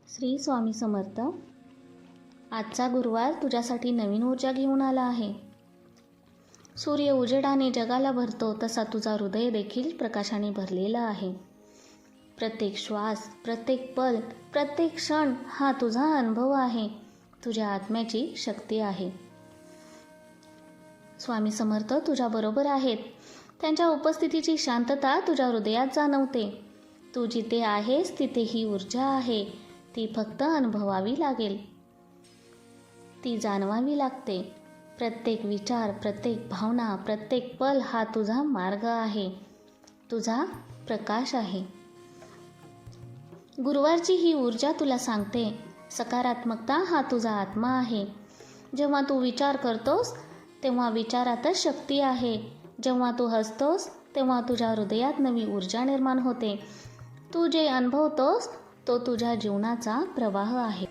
श्री स्वामी समर्थ. आजचा गुरुवार तुझ्यासाठी नवीन ऊर्जा घेऊन आला आहे. सूर्य उजेडाने जगाला भरतो तसा तुझा हृदय देखील प्रकाशाने भरलेला आहे. प्रत्येक श्वास, प्रत्येक पल, प्रत्येक क्षण हा तुझा अनुभव आहे. तुझ्या आत्म्याची शक्ती आहे. स्वामी समर्थ तुझ्याबरोबर आहेत. त्यांच्या उपस्थितीची शांतता तुझ्या हृदयात जाणवते. तू जिथे आहेस तिथे ही ऊर्जा आहे. ती फक्त अनुभवावी लागेल, ती जाणवावी लागते. प्रत्येक विचार, प्रत्येक भावना, प्रत्येक पल हा तुझा मार्ग आहे, तुझा प्रकाश आहे. गुरुवारची ही ऊर्जा तुला सांगते, सकारात्मकता हा तुझा आत्मा आहे. जेव्हा तू विचार करतोस तेव्हा विचारातच शक्ती आहे. जेव्हा तू हसतोस तेव्हा तुझ्या हृदयात नवी ऊर्जा निर्माण होते. तू जे अनुभवतोस तो तुझ्या जीवनाचा प्रवाह आहे.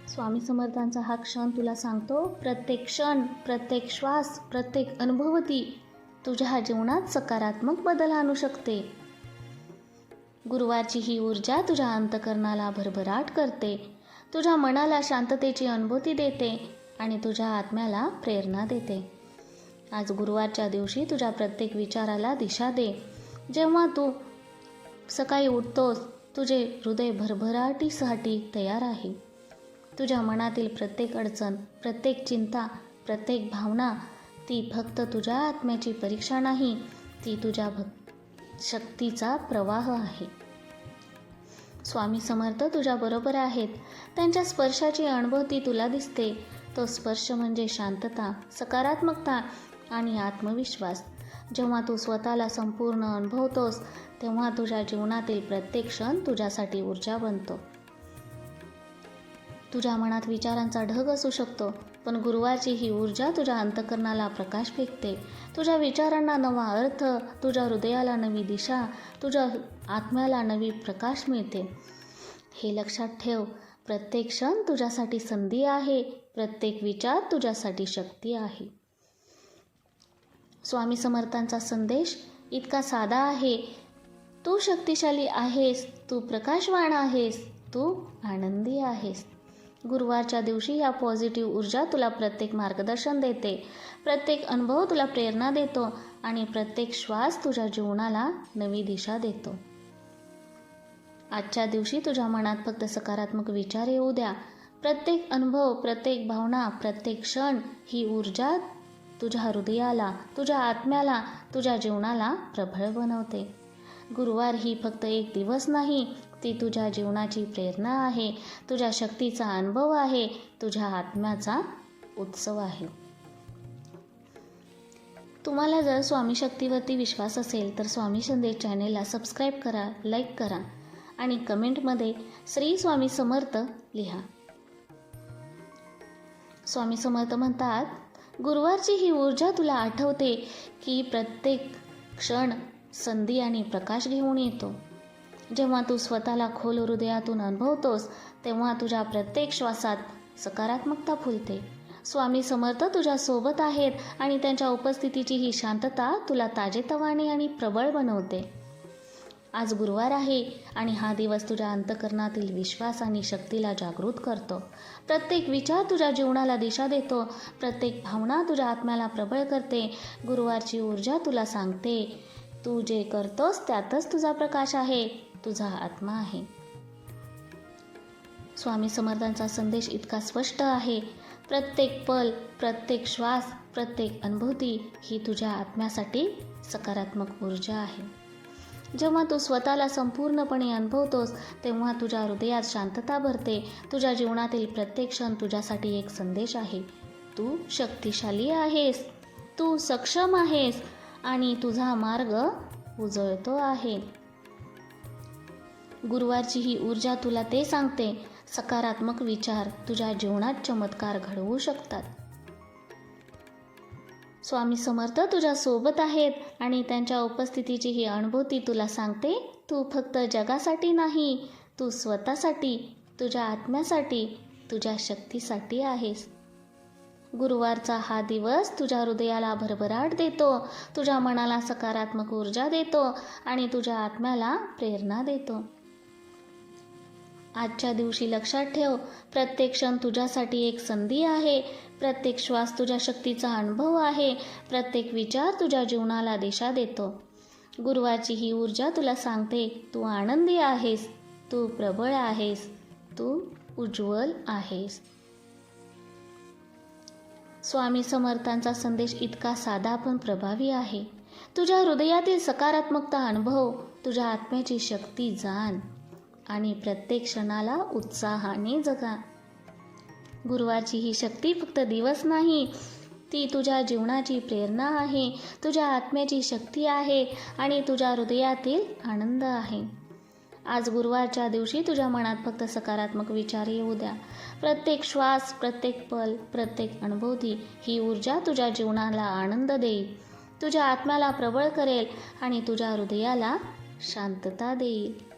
स्वामी समर्थांचा हा क्षण तुला सांगतो, प्रत्येक क्षण, प्रत्येक श्वास, प्रत्येक अनुभवती तुझ्या जीवनात सकारात्मक बदल आणू शकते. गुरुवारची ही ऊर्जा तुझ्या अंतःकरणाला भरभराट करते, तुझ्या मनाला शांततेची अनुभूती देते आणि तुझ्या आत्म्याला प्रेरणा देते. आज गुरुवारच्या दिवशी तुझ्या प्रत्येक विचाराला दिशा दे. जेव्हा तू सकाळी उठतोस तुझे हृदय भरभराटीसाठी तयार आहे. तुझ्या मनातील प्रत्येक अडचण, प्रत्येक चिंता, प्रत्येक भावना ती फक्त तुझ्या आत्म्याची परीक्षा नाही, ती तुझ्या शक्तीचा प्रवाह आहे. स्वामी समर्थ तुझ्याबरोबर आहेत. त्यांच्या स्पर्शाची अनुभूती तुला दिसते. तो स्पर्श म्हणजे शांतता, सकारात्मकता आणि आत्मविश्वास. जेव्हा तू स्वतःला संपूर्ण अनुभवतोस तेव्हा तुझ्या जीवनातील प्रत्येक क्षण तुझ्यासाठी ऊर्जा बनतो. तुझ्या मनात विचारांचा ढग असू शकतो, पण गुरुवारची ही ऊर्जा तुझ्या अंतःकरणाला प्रकाश फेकते. तुझ्या विचारांना नवा अर्थ, तुझ्या हृदयाला नवी दिशा, तुझ्या आत्म्याला नवी प्रकाश मिळते. हे लक्षात ठेव, प्रत्येक क्षण तुझ्यासाठी संधी आहे, प्रत्येक विचार तुझ्यासाठी शक्ती आहे. स्वामी समर्थांचा संदेश इतका साधा आहे. तू शक्तिशाली आहेस, तू प्रकाशवान आहेस, तू आनंदी आहेस. गुरुवारच्या दिवशी या पॉझिटिव्ह ऊर्जा तुला प्रत्येक मार्गदर्शन देते, प्रत्येक अनुभव तुला प्रेरणा देतो आणि प्रत्येक श्वास तुझ्या जीवनाला नवी दिशा देतो. आजच्या दिवशी तुझ्या मनात फक्त सकारात्मक विचार येऊ द्या. प्रत्येक अनुभव, प्रत्येक भावना, प्रत्येक क्षण ही ऊर्जा तुझ्या हृदयाला, तुझ्या आत्म्याला, तुझ्या जीवनाला प्रबळ बनवते. गुरुवार ही फक्त एक दिवस नाही, ती तुझ्या जीवनाची प्रेरणा आहे, तुझ्या शक्तीचा अनुभव आहे, तुझ्या आत्म्याचा उत्सव आहे. तुम्हाला जर स्वामी शक्तीवरती विश्वास असेल तर स्वामी संदेश चॅनेलला सबस्क्राईब करा, लाईक करा आणि कमेंटमध्ये श्री स्वामी समर्थ लिहा. स्वामी समर्थ म्हणतात, गुरुवारची ही ऊर्जा तुला आठवते की प्रत्येक क्षण संधी आणि प्रकाश घेऊन येतो. जेव्हा तू स्वतःला खोल हृदयातून अनुभवतोस तेव्हा तुझ्या प्रत्येक श्वासात सकारात्मकता फुलते. स्वामी समर्थ तुझ्या सोबत आहेत आणि त्यांच्या उपस्थितीची ही शांतता तुला ताजेतवाने आणि प्रबळ बनवते. आज गुरुवार आहे आणि हा दिवस तुझ्या अंतःकरणातील विश्वास आणि शक्तीला जागृत करतो. प्रत्येक विचार तुझ्या जीवनाला दिशा देतो, प्रत्येक भावना तुझ्या आत्म्याला प्रबळ करते. गुरुवारची ऊर्जा तुला सांगते, तू जे करतोस त्यातच तुझा प्रकाश आहे, तुझा आत्मा आहे. स्वामी समर्थांचा संदेश इतका स्पष्ट आहे. प्रत्येक पल, प्रत्येक श्वास, प्रत्येक अनुभूती ही तुझ्या आत्म्यासाठी सकारात्मक ऊर्जा आहे. जेव्हा तू स्वतःला संपूर्णपणे अनुभवतोस तेव्हा तुझ्या हृदयात शांतता भरते. तुझ्या जीवनातील प्रत्येक क्षण तुझ्यासाठी एक संदेश आहे. तू शक्तिशाली आहेस, तू सक्षम आहेस आणि तुझा मार्ग उजळतो आहे. गुरुवारची ही ऊर्जा तुला ते सांगते, सकारात्मक विचार तुझ्या जीवनात चमत्कार घडवू शकतात. स्वामी समर्थ तुझ्या सोबत आहेत आणि त्यांच्या उपस्थितीची ही अनुभूती तुला सांगते, तू फक्त जगासाठी नाही, तू स्वतःसाठी, तुझ्या आत्म्यासाठी, तुझ्या शक्तीसाठी आहेस. गुरुवारचा हा दिवस तुझ्या हृदयाला भरभराट देतो, तुझ्या मनाला सकारात्मक ऊर्जा देतो आणि तुझ्या आत्म्याला प्रेरणा देतो. आजच्या दिवशी लक्षात ठेव, प्रत्येक क्षण तुझ्यासाठी एक संधी आहे. प्रत्येक श्वास तुझ्या शक्तीचा अनुभव आहे. प्रत्येक विचार तुझ्या जीवनाला दिशा देतो. गुरुवारची ही ऊर्जा तुला सांगते, तू आनंदी आहेस, तू प्रबळ आहेस, तू उज्ज्वल आहेस. स्वामी समर्थांचा संदेश इतका साधा पण प्रभावी आहे. तुझ्या हृदयातील सकारात्मकता अनुभव, तुझ्या आत्म्याची शक्ती जाण आणि प्रत्येक क्षणाला उत्साहाने जगा. गुरुवारची ही शक्ती फक्त दिवस नाही, ती तुझ्या जीवनाची प्रेरणा आहे, तुझ्या आत्म्याची शक्ती आहे आणि तुझ्या हृदयातील आनंद आहे. आज गुरुवारच्या दिवशी तुझ्या मनात फक्त सकारात्मक विचार येऊ द्या. प्रत्येक श्वास, प्रत्येक पल, प्रत्येक अनुभूती ही ऊर्जा तुझ्या जीवनाला आनंद देईल, तुझ्या आत्म्याला प्रबळ करेल आणि तुझ्या हृदयाला शांतता देईल.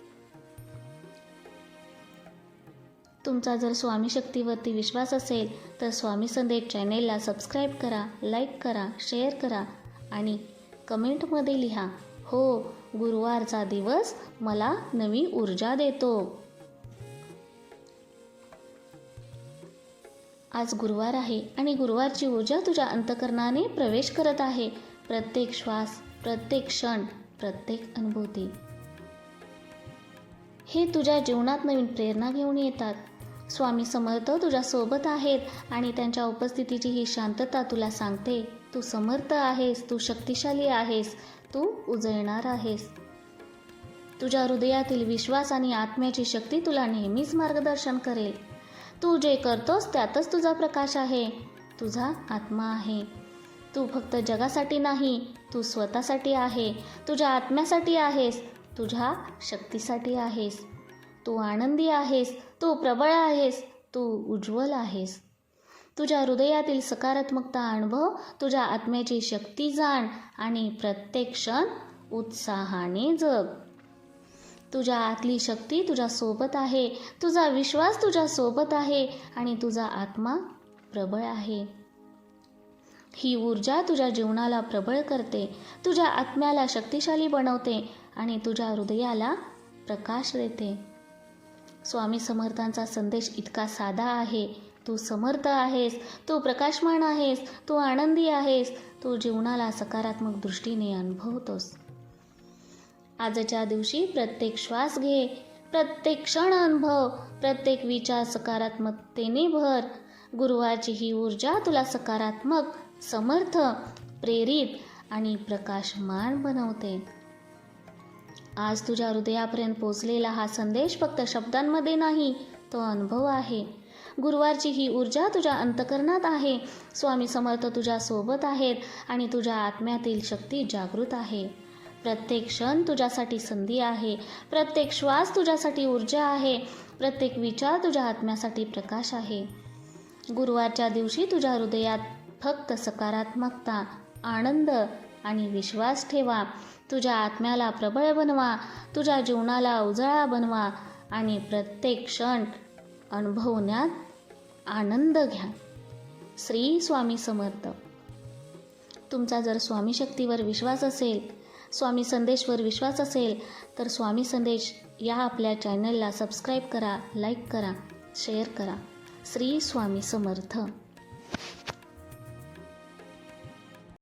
तुमचा जर स्वामी शक्तीवरती विश्वास असेल तर स्वामी संदेश चॅनेलला सबस्क्राईब करा, लाईक करा, शेअर करा आणि कमेंटमध्ये लिहा, हो, गुरुवारचा दिवस मला नवी ऊर्जा देतो. आज गुरुवार आहे आणि गुरुवारची ऊर्जा तुझ्या अंतःकरणाने प्रवेश करत आहे. प्रत्येक श्वास, प्रत्येक क्षण, प्रत्येक अनुभूती हे तुझ्या जीवनात नवीन प्रेरणा घेऊन येतात. स्वामी समर्थ तुझ्या सोबत आहेत आणि त्यांच्या उपस्थितीची ही शांतता तुला सांगते, तू समर्थ आहेस, तू शक्तिशाली आहेस, तू उजळणार आहेस. तुझ्या हृदयातील विश्वास आणि आत्म्याची शक्ती तुला नेहमीच मार्गदर्शन करेल. तू जे करतोस त्यातच तुझा प्रकाश आहे, तुझा आत्मा आहे. तू फक्त जगासाठी नाही, तू स्वतःसाठी आहे, तुझ्या आत्म्यासाठी आहेस, तुझ्या शक्तीसाठी आहेस. तू आनंदी आहेस, तू प्रबळ आहेस, तू उज्ज्वल आहेस. तुझ्या हृदयातील सकारात्मकता अनुभव, तुझ्या आत्म्याची शक्ती जाण आणि प्रत्येक क्षण उत्साहाने जग. तुझ्या आतली शक्ती तुझ्या सोबत आहे, तुझा विश्वास तुझ्या सोबत आहे आणि तुझा आत्मा प्रबळ आहे. ही ऊर्जा तुझ्या जीवनाला प्रबळ करते, तुझ्या आत्म्याला शक्तिशाली बनवते आणि तुझ्या हृदयाला प्रकाश देते. स्वामी समर्थांचा संदेश इतका साधा आहे. तू समर्थ आहेस, तू प्रकाशमान आहेस, तू आनंदी आहेस, तू जीवनाला सकारात्मक दृष्टीने अनुभवतोस. आजच्या दिवशी प्रत्येक श्वास घे, प्रत्येक क्षण अनुभव, प्रत्येक विचार सकारात्मकतेने भर. गुरुवारची ही ऊर्जा तुला सकारात्मक, समर्थ, प्रेरित आणि प्रकाशमान बनवते. आज तुझ्या हृदयापर्यंत पोचलेला हा संदेश फक्त शब्दांमध्ये नाही, तो अनुभव आहे. गुरुवारची ही ऊर्जा तुझ्या अंतःकरणात आहे. स्वामी समर्थ तुझ्या सोबत आहेत आणि तुझ्या आत्म्यातील शक्ती जागृत आहे. प्रत्येक क्षण तुझ्यासाठी संधी आहे, प्रत्येक श्वास तुझ्यासाठी ऊर्जा आहे, प्रत्येक विचार तुझ्या आत्म्यासाठी प्रकाश आहे. गुरुवारच्या दिवशी तुझ्या हृदयात फक्त सकारात्मकता, आनंद आणि विश्वास ठेवा. तुझ्या आत्म्याला प्रबळ बनवा, तुझ्या जीवनाला उजळा बनवा आणि प्रत्येक क्षण अनुभवण्यात आनंद घ्या. श्री स्वामी समर्थ. तुमचा जर स्वामी शक्तीवर विश्वास असेल, स्वामी संदेशवर विश्वास असेल तर स्वामी संदेश या आपल्या चॅनलला सबस्क्राईब करा, लाईक करा, शेअर करा. श्री स्वामी समर्थ.